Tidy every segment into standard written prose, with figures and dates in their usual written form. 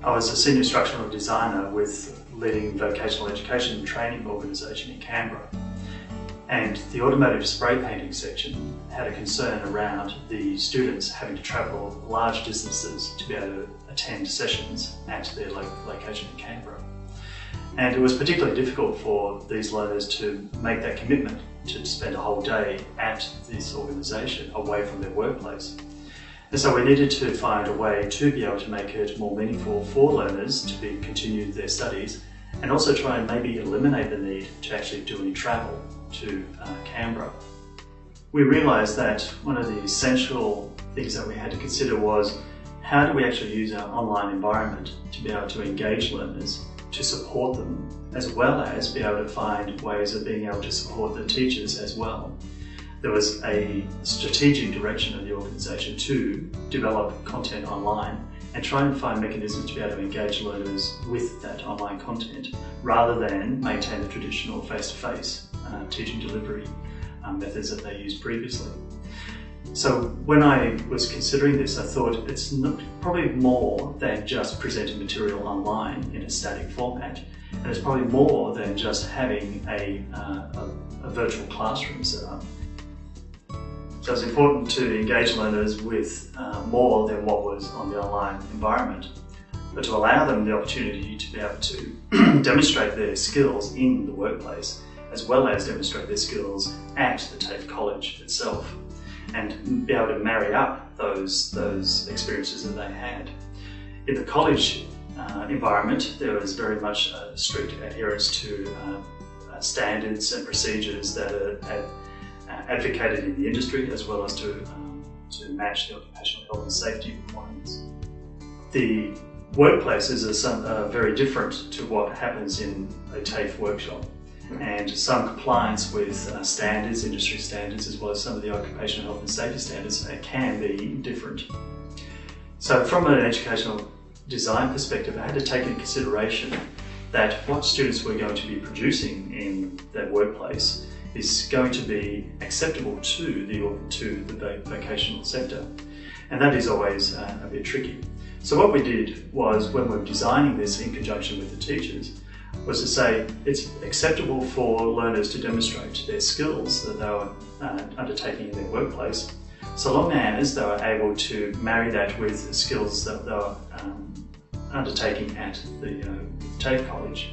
I was a senior instructional designer with leading vocational education and training organisation in Canberra. And the automotive spray painting section had a concern around the students having to travel large distances to be able to attend sessions at their location in Canberra. And it was particularly difficult for these learners to make that commitment to spend a whole day at this organisation away from their workplace. And so we needed to find a way to be able to make it more meaningful for learners to continue their studies, and also try and maybe eliminate the need to actually do any travel to Canberra. We realised that one of the essential things that we had to consider was, how do we actually use our online environment to be able to engage learners, to support them, as well as be able to find ways of being able to support the teachers as well. There was a strategic direction of the organisation to develop content online and try and find mechanisms to be able to engage learners with that online content, rather than maintain the traditional face-to-face teaching delivery methods that they used previously. So when I was considering this, I thought it's probably more than just presenting material online in a static format, and it's probably more than just having a virtual classroom set up. So it's important to engage learners with more than what was on the online environment, but to allow them the opportunity to be able to demonstrate their skills in the workplace, as well as demonstrate their skills at the TAFE College itself, and be able to marry up those experiences that they had. In the college environment, there was very much a strict adherence to standards and procedures that are advocated in the industry, as well as to match the occupational health and safety requirements. The workplaces are very different to what happens in a TAFE workshop, and some compliance with standards, industry standards, as well as some of the occupational health and safety standards can be different. So from an educational design perspective, I had to take into consideration that what students were going to be producing in their workplace is going to be acceptable to the vocational sector, and that is always a bit tricky. So what we did was, when we were designing this in conjunction with the teachers, was to say it's acceptable for learners to demonstrate their skills that they were undertaking in their workplace, so long as they were able to marry that with skills that they were undertaking at the TAFE College,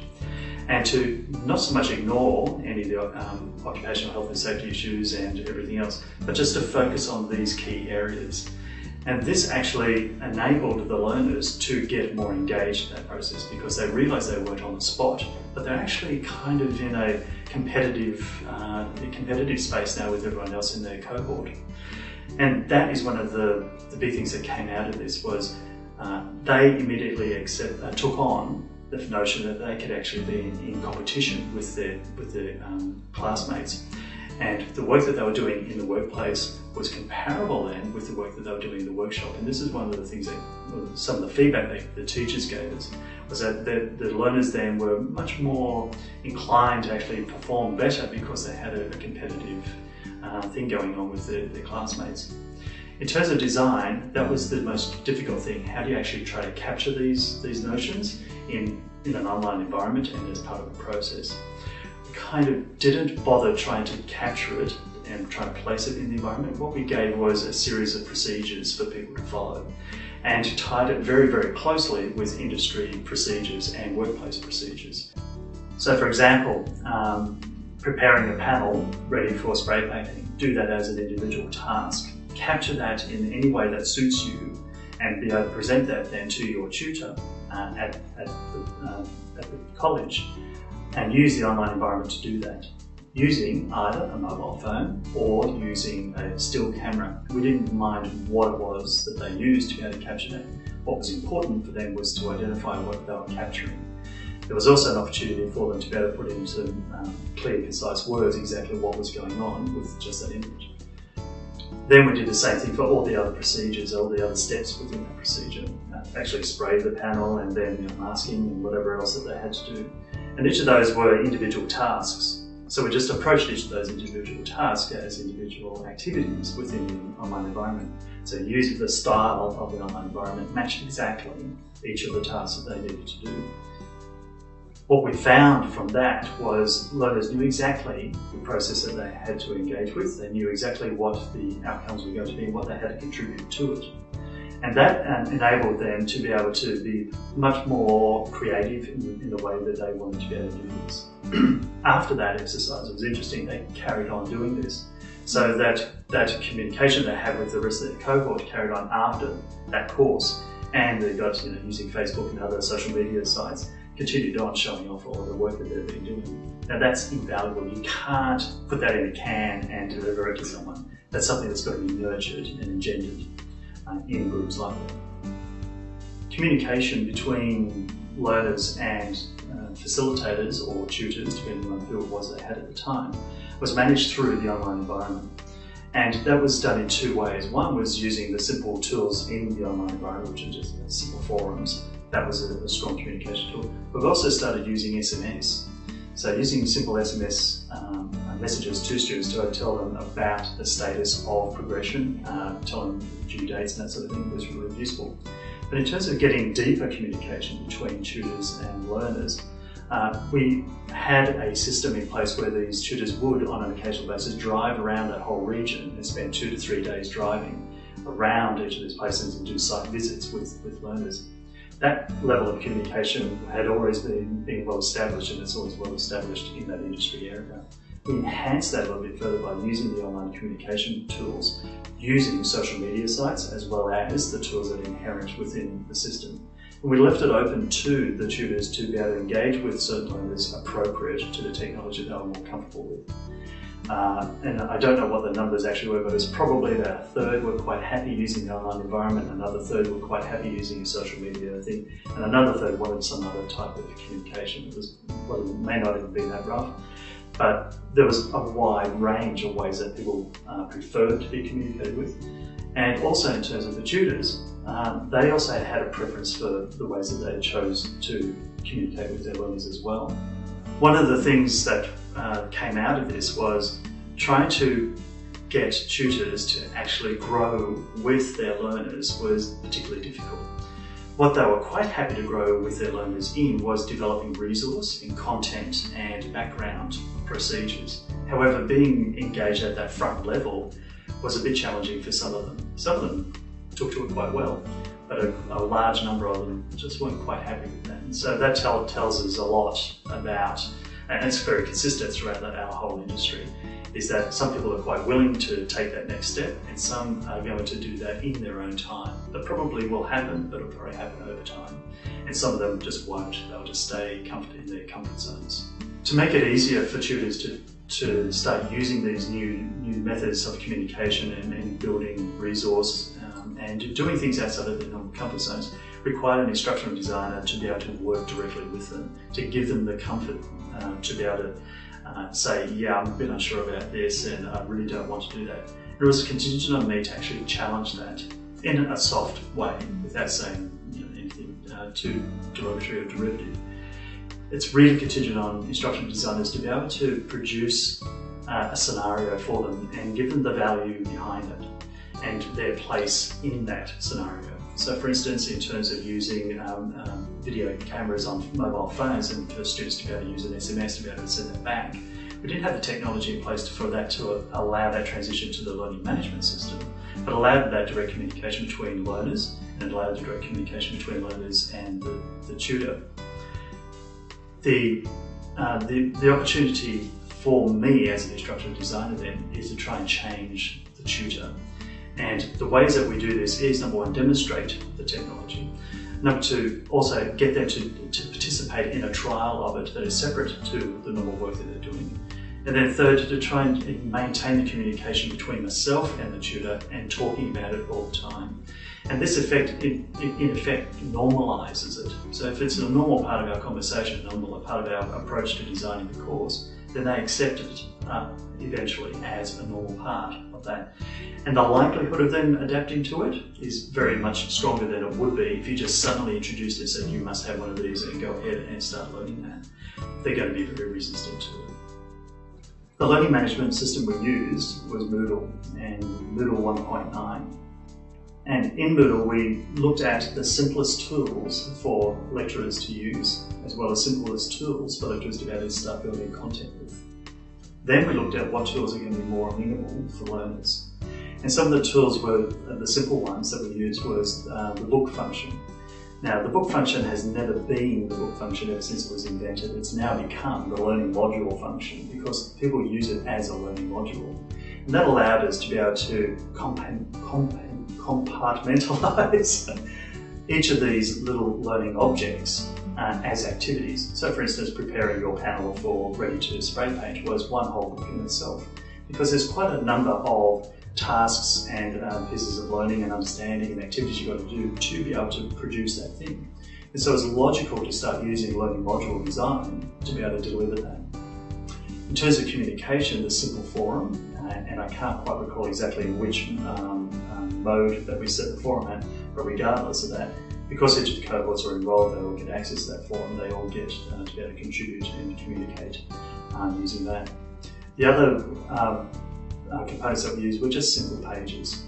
and to not so much ignore any of the occupational health and safety issues and everything else, but just to focus on these key areas. And this actually enabled the learners to get more engaged in that process, because they realised they weren't on the spot, but they're actually kind of in a competitive space now with everyone else in their cohort. And that is one of the big things that came out of this, was they immediately took on the notion that they could actually be in competition with their classmates. And the work that they were doing in the workplace was comparable then with the work that they were doing in the workshop. And this is one of the things that, some of the feedback that the teachers gave us, was that the learners then were much more inclined to actually perform better, because they had a competitive thing going on with their classmates. In terms of design, that was the most difficult thing. How do you actually try to capture these notions in an online environment and as part of a process? We kind of didn't bother trying to capture it and try to place it in the environment. What we gave was a series of procedures for people to follow, and tied it very, very closely with industry procedures and workplace procedures. So for example, preparing a panel ready for spray painting, do that as an individual task. Capture that in any way that suits you, and be able to present that then to your tutor at the college, and use the online environment to do that, using either a mobile phone or using a still camera. We didn't mind what it was that they used to be able to capture that. What was important for them was to identify what they were capturing. There was also an opportunity for them to be able to put into clear, concise words exactly what was going on with just that image. Then we did the same thing for all the other procedures, all the other steps within that procedure. Actually spray the panel, and then masking and whatever else that they had to do. And each of those were individual tasks. So we just approached each of those individual tasks as individual activities within the online environment. So using the style of the online environment matched exactly each of the tasks that they needed to do. What we found from that was learners knew exactly the process that they had to engage with. They knew exactly what the outcomes were going to be and what they had to contribute to it. And that enabled them to be able to be much more creative in the way that they wanted to be able to do this. After that exercise, it was interesting, they carried on doing this. So that communication they had with the rest of their cohort carried on after that course. And they got, using Facebook and other social media sites, continued on showing off all of the work that they've been doing. Now that's invaluable. You can't put that in a can and deliver it to someone. That's something that's got to be nurtured and engendered in groups like that. Communication between learners and facilitators or tutors, depending on who it was they had at the time, was managed through the online environment. And that was done in two ways. One was using the simple tools in the online environment, which are just simple forums. That was a strong communication tool. We've also started using SMS. So using simple SMS messages to students to tell them about the status of progression, tell them due dates and that sort of thing was really useful. But in terms of getting deeper communication between tutors and learners, we had a system in place where these tutors would, on an occasional basis, drive around that whole region and spend 2 to 3 days driving around each of these places and do site visits with learners. That level of communication had always been well established, and it's always well established in that industry area. We enhanced that a little bit further by using the online communication tools, using social media sites as well as the tools that are inherent within the system. And we left it open to the tutors to be able to engage with certain learners appropriate to the technology they were more comfortable with. And I don't know what the numbers actually were, but it's probably about a third were quite happy using the online environment, another third were quite happy using a social media thing, and another third wanted some other type of communication. It may not even be that rough, but there was a wide range of ways that people preferred to be communicated with. And also in terms of the tutors, they also had a preference for the ways that they chose to communicate with their learners as well. One of the things that came out of this was trying to get tutors to actually grow with their learners was particularly difficult. What they were quite happy to grow with their learners in was developing resource in content and background procedures. However, being engaged at that front level was a bit challenging for some of them. Some of them took to it quite well, but a large number of them just weren't quite happy with that. And so that tells us a lot about, and it's very consistent throughout our whole industry, is that some people are quite willing to take that next step and some are going to do that in their own time. That probably will happen, but it'll probably happen over time. And some of them just won't, they'll just stay in their comfort zones. To make it easier for tutors to start using these new methods of communication and building resource and doing things outside of their normal comfort zones required an instructional designer to be able to work directly with them, to give them the comfort to be able to say, yeah, I'm a bit unsure about this and I really don't want to do that. It was contingent on me to actually challenge that in a soft way without saying anything too derogatory or derivative. It's really contingent on instructional designers to be able to produce a scenario for them and give them the value behind it and their place in that scenario. So for instance, in terms of using video cameras on mobile phones and for students to be able to use an SMS to be able to send that back, we didn't have the technology in place for that to allow that transition to the learning management system, but allowed that direct communication between learners and allowed the direct communication between learners and the tutor. The opportunity for me as an instructional designer then is to try and change the tutor. And the ways that we do this is, number one, demonstrate the technology. Number two, also get them to participate in a trial of it that is separate to the normal work that they're doing. And then third, to try and maintain the communication between myself and the tutor and talking about it all the time. And this effect, in effect, normalises it. So if it's a normal part of our conversation, a normal part of our approach to designing the course, then they accept it eventually as a normal part of that. And the likelihood of them adapting to it is very much stronger than it would be if you just suddenly introduced it and said you must have one of these and go ahead and start learning that. They're going to be very resistant to it. The learning management system we used was Moodle, and Moodle 1.9. And in Moodle we looked at the simplest tools for lecturers to use, as well as simplest tools for lecturers to be able to start building content with. Then we looked at what tools are going to be more amenable for learners. And some of the tools were, the simple ones that we used was the book function. Now, the book function has never been the book function ever since it was invented. It's now become the learning module function because people use it as a learning module. And that allowed us to be able to compartmentalize each of these little learning objects as activities. So for instance, preparing your panel for Ready to Spray Paint was one whole book in itself, because there's quite a number of tasks and pieces of learning and understanding and activities you've got to do to be able to produce that thing. And so it's logical to start using learning module design to be able to deliver that. In terms of communication, the simple forum, and I can't quite recall exactly in which mode that we set the forum at, but regardless of that, because each of the cohorts are involved, they all get access to that forum, they all get to be able to contribute and communicate using that. The other components that we used were just simple pages.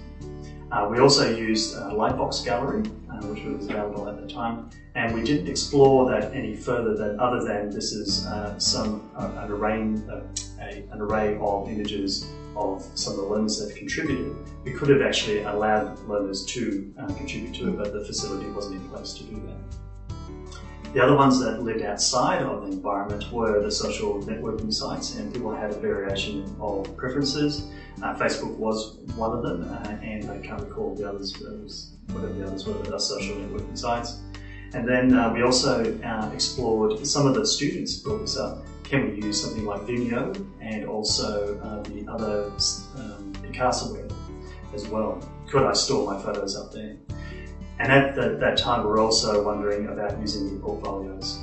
We also used Lightbox Gallery, which was available at the time, and we didn't explore that any further other than this is an array of images of some of the learners that have contributed. We could have actually allowed learners to contribute to it, but the facility wasn't in place to do that. The other ones that lived outside of the environment were the social networking sites, and people had a variation of preferences. Facebook was one of them, and I can't recall the others, whatever the others were, but they're social networking sites. And then we also explored, some of the students brought this up, can we use something like Vimeo and also the other Picasa web as well? Could I store my photos up there? And at that time we were also wondering about using e-portfolios.